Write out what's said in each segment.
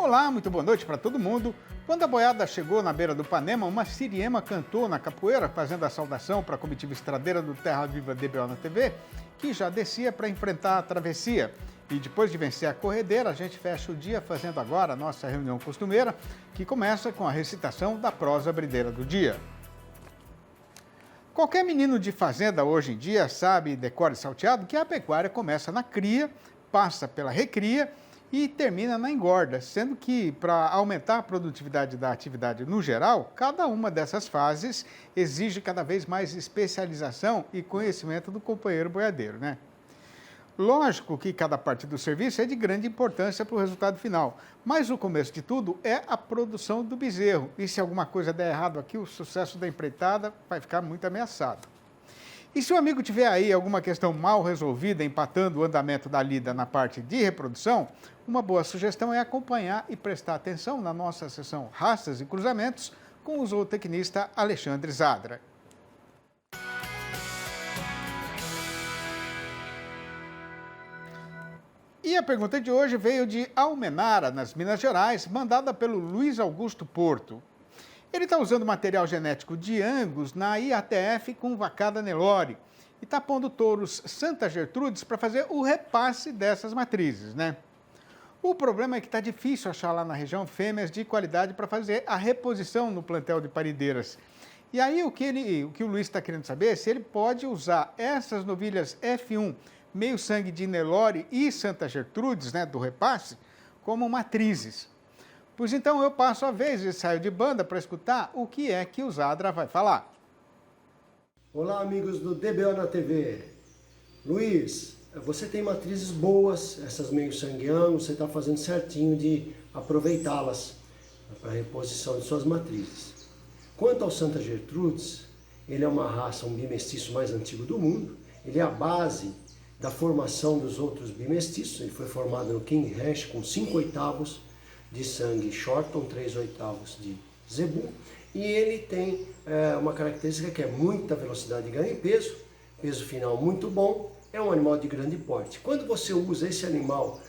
Olá, muito boa noite para todo mundo. Quando a boiada chegou na beira do Panema, uma siriema cantou na capoeira, fazendo a saudação para a comitiva estradeira do Terra Viva DBO na TV, que já descia para enfrentar a travessia. E depois de vencer a corredeira, a gente fecha o dia fazendo agora a nossa reunião costumeira, que começa com a recitação da prosa brideira do dia. Qualquer menino de fazenda hoje em dia sabe, decora e salteado, que a pecuária começa na cria, passa pela recria e termina na engorda, sendo que, para aumentar a produtividade da atividade no geral, cada uma dessas fases exige cada vez mais especialização e conhecimento do companheiro boiadeiro, né? Lógico que cada parte do serviço é de grande importância para o resultado final, mas o começo de tudo é a produção do bezerro, e se alguma coisa der errado aqui, o sucesso da empreitada vai ficar muito ameaçado. E se o amigo tiver aí alguma questão mal resolvida, empatando o andamento da lida na parte de reprodução, uma boa sugestão é acompanhar e prestar atenção na nossa sessão Raças e Cruzamentos com o zootecnista Alexandre Zadra. E a pergunta de hoje veio de Almenara, nas Minas Gerais, mandada pelo Luiz Augusto Porto. Ele está usando material genético de Angus na IATF com vacada Nelore e está pondo touros Santa Gertrudes para fazer o repasse dessas matrizes, né? O problema é que está difícil achar lá na região fêmeas de qualidade para fazer a reposição no plantel de parideiras. E aí o que o Luiz está querendo saber é se ele pode usar essas novilhas F1, meio sangue de Nelore e Santa Gertrudes, né, do repasse, como matrizes. Pois então eu passo a vez e saio de banda para escutar o que é que o Zadra vai falar. Olá, amigos do DBO na TV. Luiz, você tem matrizes boas, essas meio sangue Angus, você está fazendo certinho de aproveitá-las para a reposição de suas matrizes. Quanto ao Santa Gertrudes, ele é uma raça, um bimestiço mais antigo do mundo, ele é a base da formação dos outros bimestiços, ele foi formado no King Ranch com 5/8 de sangue Shorton, 3/8 de Zebu, e ele tem uma característica que é muita velocidade de ganho em peso, peso final muito bom, é um animal de grande porte. Quando você usa esse animal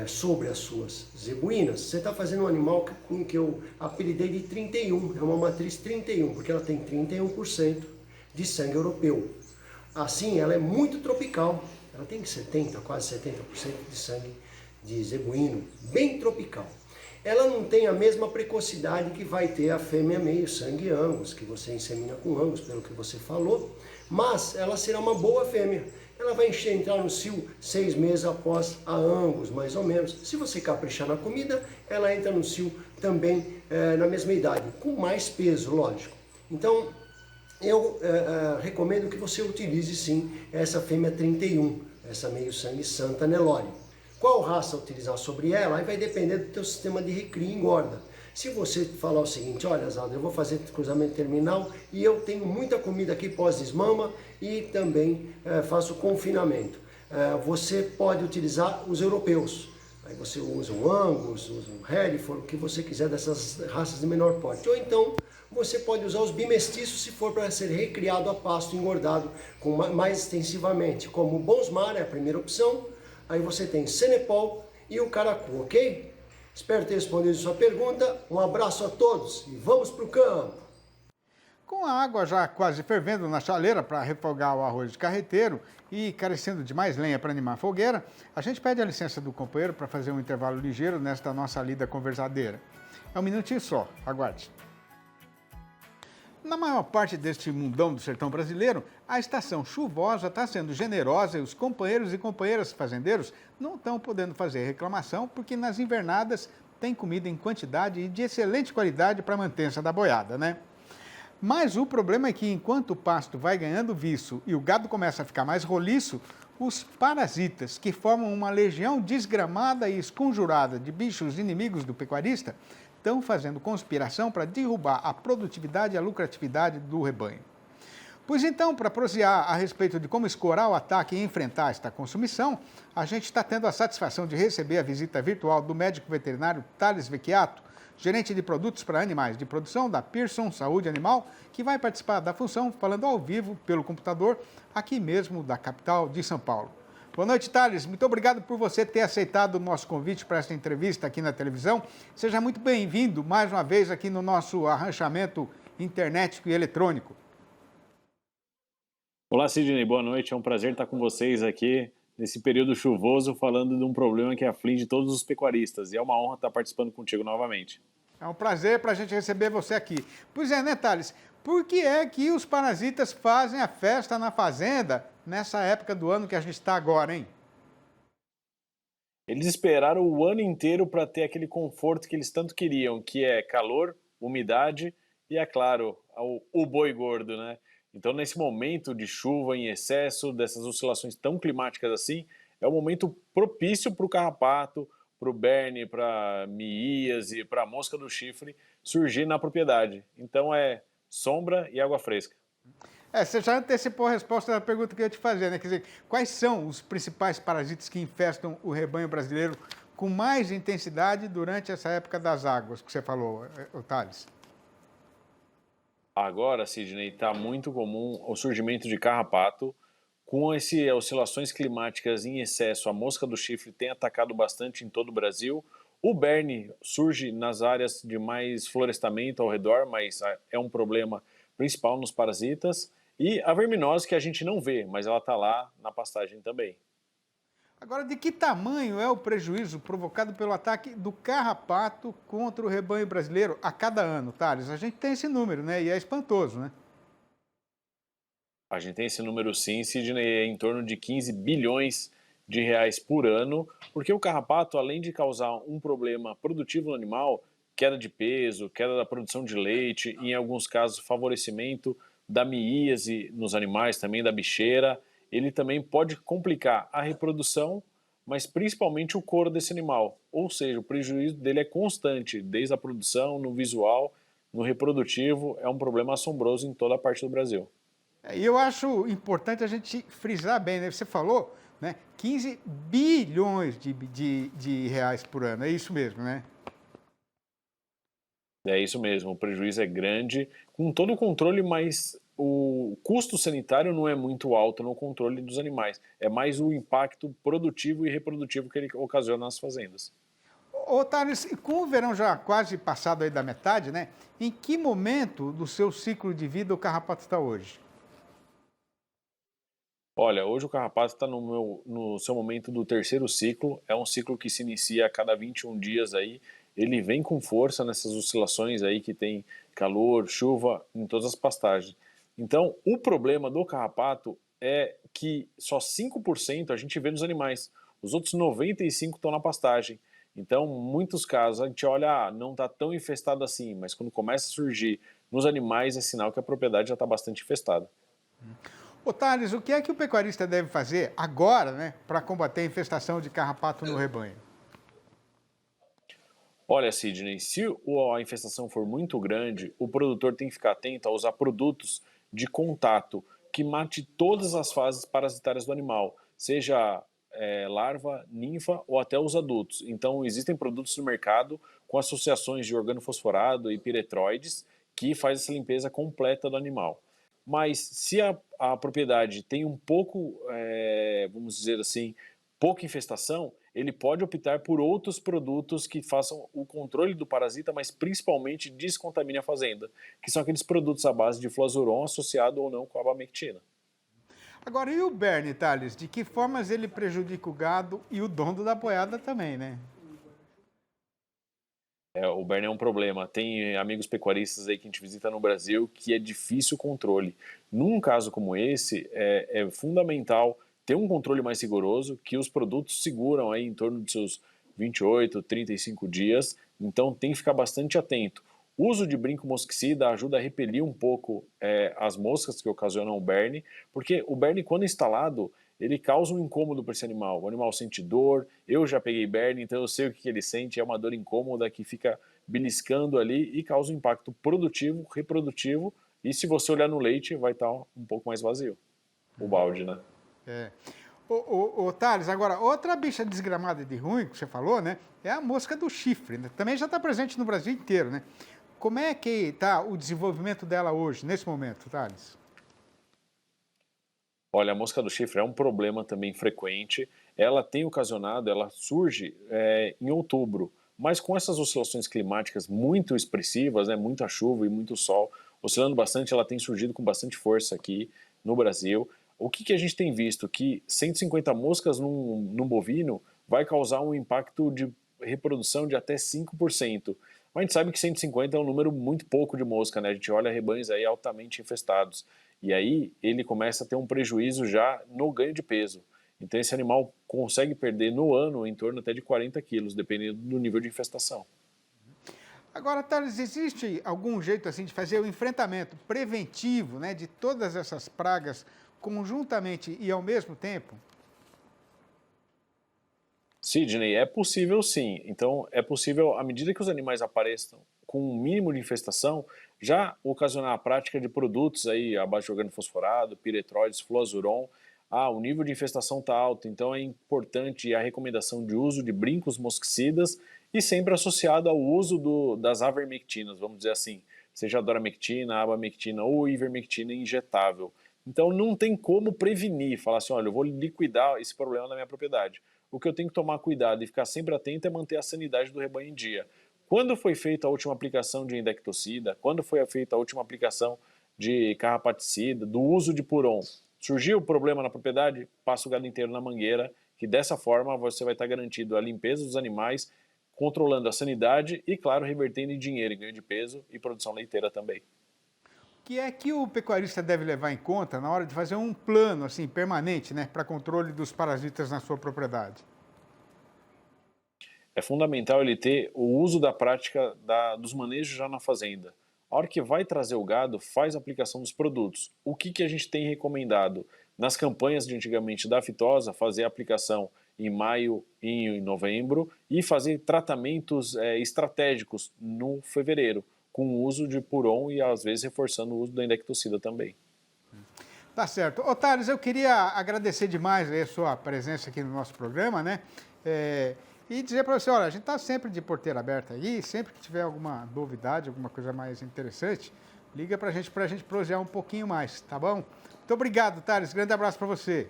sobre as suas zebuínas, você está fazendo um animal com que eu apelidei de 31, é uma matriz 31, porque ela tem 31% de sangue europeu. Assim, ela é muito tropical, ela tem 70%, quase 70% de sangue de zebuíno, bem tropical. Ela não tem a mesma precocidade que vai ter a fêmea meio sangue Angus, que você insemina com Angus, pelo que você falou, mas ela será uma boa fêmea. Ela vai entrar no cio 6 meses após a Angus, mais ou menos. Se você caprichar na comida, ela entra no cio também na mesma idade, com mais peso, lógico. Então, eu recomendo que você utilize sim essa fêmea 31, essa meio sangue Santa Nelore. Qual raça utilizar sobre ela, aí vai depender do teu sistema de recria e engorda. Se você falar o seguinte, olha Zadra, eu vou fazer cruzamento terminal e eu tenho muita comida aqui pós-desmama e também faço confinamento. Você pode utilizar os europeus. Aí você usa o Angus, usa o Hereford, o que você quiser dessas raças de menor porte. Ou então você pode usar os bimestiços se for para ser recriado a pasto engordado mais extensivamente, como o Bonsmar é a primeira opção. Aí você tem Senepol e o Caracu, ok? Espero ter respondido a sua pergunta. Um abraço a todos e vamos para o campo! Com a água já quase fervendo na chaleira para refogar o arroz de carreteiro e carecendo de mais lenha para animar a fogueira, a gente pede a licença do companheiro para fazer um intervalo ligeiro nesta nossa lida conversadeira. É um minutinho só, aguarde. Na maior parte deste mundão do sertão brasileiro, a estação chuvosa está sendo generosa e os companheiros e companheiras fazendeiros não estão podendo fazer reclamação porque nas invernadas tem comida em quantidade e de excelente qualidade para a mantença da boiada, né? Mas o problema é que enquanto o pasto vai ganhando viço e o gado começa a ficar mais roliço, os parasitas, que formam uma legião desgramada e esconjurada de bichos inimigos do pecuarista, estão fazendo conspiração para derrubar a produtividade e a lucratividade do rebanho. Pois então, para prosear a respeito de como escorar o ataque e enfrentar esta consumição, a gente está tendo a satisfação de receber a visita virtual do médico veterinário Thales Vecchiato, gerente de produtos para animais de produção da Pearson Saúde Animal, que vai participar da função falando ao vivo pelo computador aqui mesmo da capital de São Paulo. Boa noite, Thales. Muito obrigado por você ter aceitado o nosso convite para essa entrevista aqui na televisão. Seja muito bem-vindo mais uma vez aqui no nosso arranchamento internetico e eletrônico. Olá, Sidney. Boa noite. É um prazer estar com vocês aqui nesse período chuvoso falando de um problema que aflige todos os pecuaristas. E é uma honra estar participando contigo novamente. É um prazer para a gente receber você aqui. Pois é, né, Thales? Por que é que os parasitas fazem a festa na fazenda nessa época do ano que a gente está agora, hein? Eles esperaram o ano inteiro para ter aquele conforto que eles tanto queriam, que é calor, umidade e, é claro, o boi gordo, né? Então, nesse momento de chuva em excesso, dessas oscilações tão climáticas assim, é o momento propício para o carrapato, para o berne, para a miíase, para a mosca do chifre surgir na propriedade. Então, é sombra e água fresca. Você já antecipou a resposta da pergunta que eu ia te fazer, né? Quer dizer, quais são os principais parasitas que infestam o rebanho brasileiro com mais intensidade durante essa época das águas que você falou, Thales? Agora, Sidney, está muito comum o surgimento de carrapato. Com essas oscilações climáticas em excesso, a mosca do chifre tem atacado bastante em todo o Brasil. O berne surge nas áreas de mais florestamento ao redor, mas é um problema principal nos parasitas. E a verminose, que a gente não vê, mas ela está lá na pastagem também. Agora, de que tamanho é o prejuízo provocado pelo ataque do carrapato contra o rebanho brasileiro a cada ano, Thales? A gente tem esse número, né? E é espantoso, né? A gente tem esse número sim, Sidney, é em torno de 15 bilhões de reais por ano, porque o carrapato, além de causar um problema produtivo no animal, queda de peso, queda da produção de leite, e em alguns casos favorecimento da miíase nos animais, também da bicheira, ele também pode complicar a reprodução, mas principalmente o couro desse animal. Ou seja, o prejuízo dele é constante, desde a produção, no visual, no reprodutivo, é um problema assombroso em toda a parte do Brasil. E eu acho importante a gente frisar bem, né? Você falou, né? 15 bilhões de reais por ano, é isso mesmo, né? É isso mesmo, o prejuízo é grande, com todo o controle, mas o custo sanitário não é muito alto no controle dos animais. É mais o impacto produtivo e reprodutivo que ele ocasiona nas fazendas. Ô, Thales, com o verão já quase passado aí da metade, né? Em que momento do seu ciclo de vida o carrapato está hoje? Olha, hoje o carrapato está no seu momento do terceiro ciclo, é um ciclo que se inicia a cada 21 dias aí, ele vem com força nessas oscilações aí que tem calor, chuva, em todas as pastagens. Então, o problema do carrapato é que só 5% a gente vê nos animais, os outros 95% estão na pastagem. Então, em muitos casos, a gente olha, não está tão infestado assim, mas quando começa a surgir nos animais, é sinal que a propriedade já está bastante infestada. Ô, Thales, o que é que o pecuarista deve fazer agora, né, para combater a infestação de carrapato no rebanho? Olha, Sidney, se a infestação for muito grande, o produtor tem que ficar atento a usar produtos de contato que mate todas as fases parasitárias do animal, seja larva, ninfa ou até os adultos. Então, existem produtos no mercado com associações de organofosforado e piretroides que faz essa limpeza completa do animal. Mas se a propriedade tem um pouco, vamos dizer assim, pouca infestação, ele pode optar por outros produtos que façam o controle do parasita, mas principalmente descontamine a fazenda, que são aqueles produtos à base de flazuron associado ou não com a abamectina. Agora, e o berne, Thales? De que formas ele prejudica o gado e o dono da boiada também, né? O berne é um problema. Tem amigos pecuaristas aí que a gente visita no Brasil que é difícil o controle. Num caso como esse, é fundamental ter um controle mais rigoroso, que os produtos seguram aí em torno de seus 28, 35 dias, então tem que ficar bastante atento. O uso de brinco mosquicida ajuda a repelir um pouco as moscas que ocasionam o berne, porque o berne, quando instalado, ele causa um incômodo para esse animal. O animal sente dor, eu já peguei berne, então eu sei o que ele sente, é uma dor incômoda que fica beliscando ali e causa um impacto produtivo, reprodutivo, e se você olhar no leite, vai estar um pouco mais vazio, o balde, né? Ô, Thales, agora, outra bicha desgramada de ruim, que você falou, né, é a mosca do chifre, né? Também já está presente no Brasil inteiro, né? Como é que está o desenvolvimento dela hoje, nesse momento, Thales? Olha, a mosca do chifre é um problema também frequente. Ela tem ocasionado, ela surge em outubro, mas com essas oscilações climáticas muito expressivas, né, muita chuva e muito sol, oscilando bastante, ela tem surgido com bastante força aqui no Brasil. O que, que a gente tem visto? Que 150 moscas num bovino vai causar um impacto de reprodução de até 5%. Mas a gente sabe que 150 é um número muito pouco de mosca, né? A gente olha rebanhos aí altamente infestados. E aí ele começa a ter um prejuízo já no ganho de peso. Então esse animal consegue perder no ano em torno até de 40 quilos, dependendo do nível de infestação. Agora, Thales, existe algum jeito assim de fazer o enfrentamento preventivo, né, de todas essas pragas conjuntamente e ao mesmo tempo? Sidney, é possível sim. Então, é possível, à medida que os animais apareçam com um mínimo de infestação, já ocasionar a prática de produtos aí, abaixo de organofosforado, piretroides, fluazuron. O nível de infestação está alto, então é importante a recomendação de uso de brincos mosquicidas e sempre associado ao uso das avermectinas, vamos dizer assim, seja a doramectina, a abamectina ou ivermectina injetável. Então não tem como prevenir, falar assim, olha, eu vou liquidar esse problema na minha propriedade. O que eu tenho que tomar cuidado e ficar sempre atento é manter a sanidade do rebanho em dia. Quando foi feita a última aplicação de indectocida, quando foi feita a última aplicação de carrapaticida, do uso de puron, surgiu o problema na propriedade, passa o gado inteiro na mangueira, que dessa forma você vai estar garantido a limpeza dos animais, controlando a sanidade e, claro, revertendo em dinheiro, em ganho de peso e produção leiteira também. O que é que o pecuarista deve levar em conta na hora de fazer um plano assim permanente, né, para controle dos parasitas na sua propriedade? É fundamental ele ter o uso da prática dos manejos já na fazenda. A hora que vai trazer o gado, faz a aplicação dos produtos. O que, que a gente tem recomendado? Nas campanhas de antigamente da aftosa, fazer a aplicação em maio e em novembro e fazer tratamentos estratégicos no fevereiro, com o uso de puron e às vezes reforçando o uso da indectocida também. Tá certo. Ô, Thales, eu queria agradecer demais a sua presença aqui no nosso programa, né? E dizer para você, olha, a gente está sempre de porteira aberta aí, sempre que tiver alguma novidade, alguma coisa mais interessante, liga para a gente prosear um pouquinho mais, tá bom? Muito obrigado, Thales. Grande abraço para você.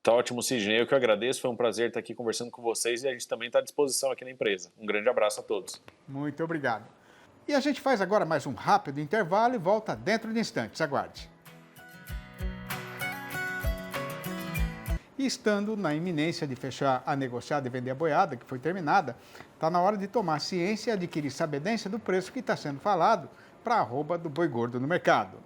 Tá ótimo, Sidney. Eu que agradeço. Foi um prazer estar aqui conversando com vocês e a gente também está à disposição aqui na empresa. Um grande abraço a todos. Muito obrigado. E a gente faz agora mais um rápido intervalo e volta dentro de instantes. Aguarde. E estando na iminência de fechar a negociada e vender a boiada, que foi terminada, está na hora de tomar ciência e adquirir sabedência do preço que está sendo falado para a arroba do boi gordo no mercado.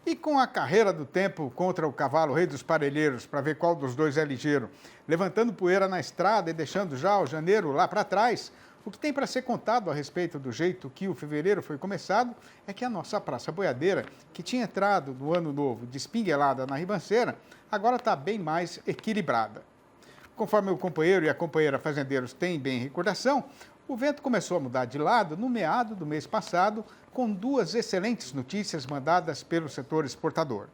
E com a carreira do tempo contra o cavalo rei dos parelheiros, para ver qual dos dois é ligeiro, levantando poeira na estrada e deixando já o janeiro lá para trás, o que tem para ser contado a respeito do jeito que o fevereiro foi começado é que a nossa praça boiadeira, que tinha entrado no ano novo despinguelada na ribanceira, agora está bem mais equilibrada. Conforme o companheiro e a companheira fazendeiros têm bem recordação, o vento começou a mudar de lado no meado do mês passado, com duas excelentes notícias mandadas pelo setor exportador.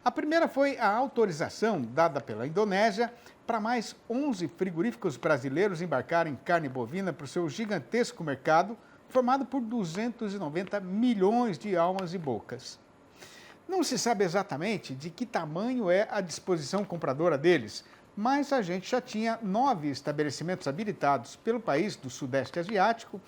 A primeira foi a autorização dada pela Indonésia para mais 11 frigoríficos brasileiros embarcarem carne bovina para o seu gigantesco mercado, formado por 290 milhões de almas e bocas. Não se sabe exatamente de que tamanho é a disposição compradora deles, mas a gente já tinha 9 estabelecimentos habilitados pelo país do Sudeste Asiático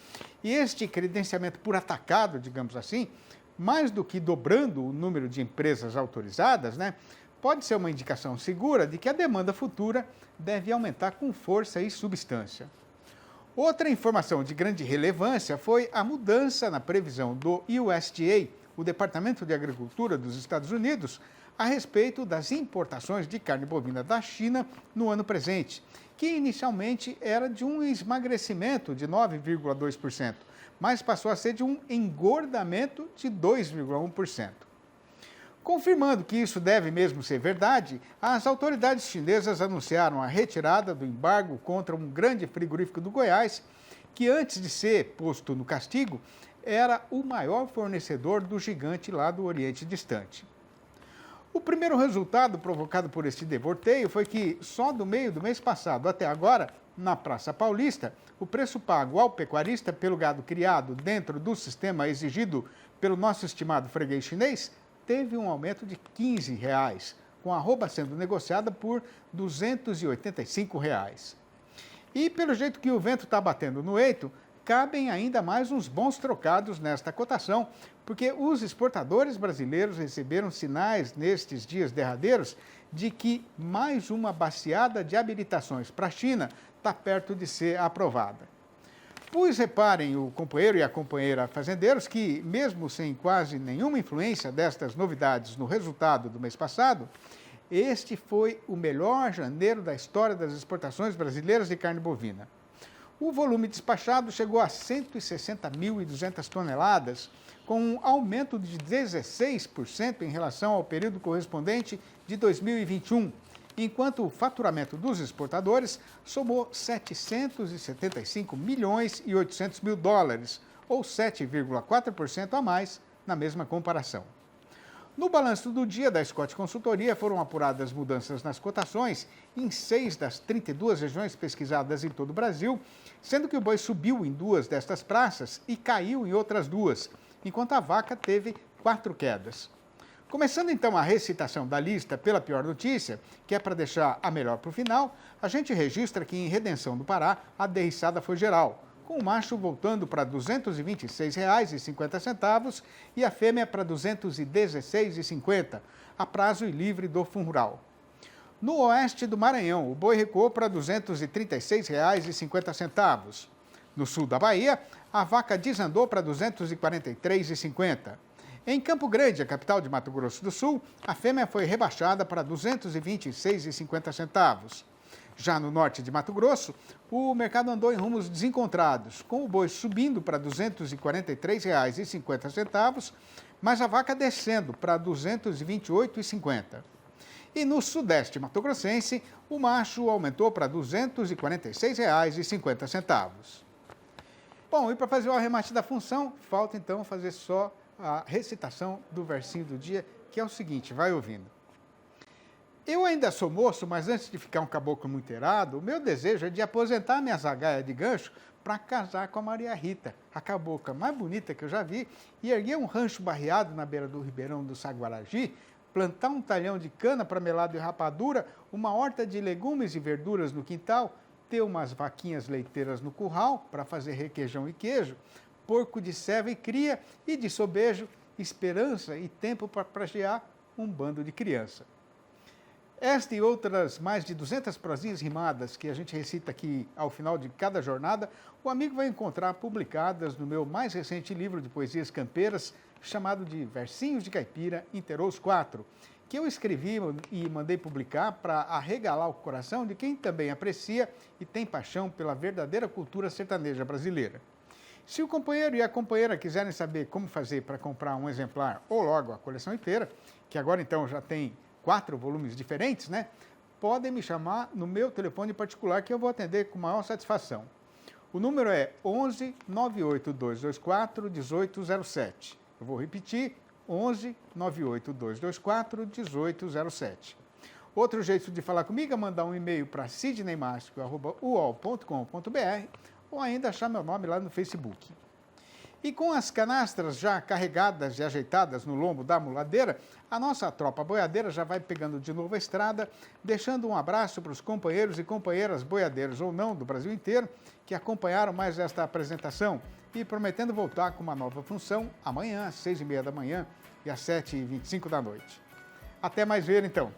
e este credenciamento por atacado, digamos assim, mais do que dobrando o número de empresas autorizadas, né, pode ser uma indicação segura de que a demanda futura deve aumentar com força e substância. Outra informação de grande relevância foi a mudança na previsão do USDA, o Departamento de Agricultura dos Estados Unidos, a respeito das importações de carne bovina da China no ano presente, que inicialmente era de um esmagrecimento de 9,2%, mas passou a ser de um engordamento de 2,1%. Confirmando que isso deve mesmo ser verdade, as autoridades chinesas anunciaram a retirada do embargo contra um grande frigorífico do Goiás, que antes de ser posto no castigo, era o maior fornecedor do gigante lá do Oriente Distante. O primeiro resultado provocado por este devorteio foi que, só do meio do mês passado até agora, Na Praça Paulista, o preço pago ao pecuarista pelo gado criado dentro do sistema exigido pelo nosso estimado freguês chinês teve um aumento de R$ 15, com a arroba sendo negociada por R$ 285. E pelo jeito que o vento está batendo no eito, cabem ainda mais uns bons trocados nesta cotação, porque os exportadores brasileiros receberam sinais nestes dias derradeiros de que mais uma baciada de habilitações para a China está perto de ser aprovada. Pois reparem, o companheiro e a companheira fazendeiros, que mesmo sem quase nenhuma influência destas novidades no resultado do mês passado, este foi o melhor janeiro da história das exportações brasileiras de carne bovina. O volume despachado chegou a 160.200 toneladas, com um aumento de 16% em relação ao período correspondente de 2021, enquanto o faturamento dos exportadores somou 775 milhões e 800 mil dólares, ou 7,4% a mais na mesma comparação. No balanço do dia da Scott Consultoria foram apuradas mudanças nas cotações em 6 das 32 regiões pesquisadas em todo o Brasil, sendo que o boi subiu em 2 destas praças e caiu em outras 2, enquanto a vaca teve 4 quedas. Começando então a recitação da lista pela pior notícia, que é para deixar a melhor para o final, a gente registra que em Redenção do Pará a derriçada foi geral, com o macho voltando para R$ 226,50 e a fêmea para R$ 216,50, a prazo e livre do Funrural. No oeste do Maranhão, o boi recuou para R$ 236,50. No sul da Bahia, a vaca desandou para R$ 243,50. Em Campo Grande, a capital de Mato Grosso do Sul, a fêmea foi rebaixada para R$ 226,50. Já no norte de Mato Grosso, o mercado andou em rumos desencontrados, com o boi subindo para R$ 243,50, mas a vaca descendo para R$ 228,50. E no sudeste mato-grossense, o macho aumentou para R$ 246,50. Bom, e para fazer o arremate da função, falta então fazer só a recitação do versinho do dia, que é o seguinte, vai ouvindo. Eu ainda sou moço, mas antes de ficar um caboclo muito irado, o meu desejo é de aposentar minha zagaia de gancho para casar com a Maria Rita, a cabocla mais bonita que eu já vi, e erguer um rancho barreado na beira do Ribeirão do Saguaragi, plantar um talhão de cana para melado e rapadura, uma horta de legumes e verduras no quintal, ter umas vaquinhas leiteiras no curral para fazer requeijão e queijo, porco de ceva e cria, e de sobejo, esperança e tempo para prajear um bando de criança. Esta e outras mais de 200 prosinhas rimadas que a gente recita aqui ao final de cada jornada, o amigo vai encontrar publicadas no meu mais recente livro de poesias campeiras, chamado de Versinhos de Caipira, Interos 4, que eu escrevi e mandei publicar para arregalar o coração de quem também aprecia e tem paixão pela verdadeira cultura sertaneja brasileira. Se o companheiro e a companheira quiserem saber como fazer para comprar um exemplar ou logo a coleção inteira, que agora então já tem 4 volumes diferentes, né? Podem me chamar no meu telefone particular que eu vou atender com maior satisfação. O número é 11 98224 1807. Eu vou repetir, 11 98224 1807. Outro jeito de falar comigo é mandar um e-mail para sidneymastico@uol.com.br ou ainda achar meu nome lá no Facebook. E com as canastras já carregadas e ajeitadas no lombo da muladeira, a nossa tropa boiadeira já vai pegando de novo a estrada, deixando um abraço para os companheiros e companheiras boiadeiros ou não do Brasil inteiro que acompanharam mais esta apresentação e prometendo voltar com uma nova função amanhã às 6h30 da manhã e às 7h25 da noite. Até mais ver então.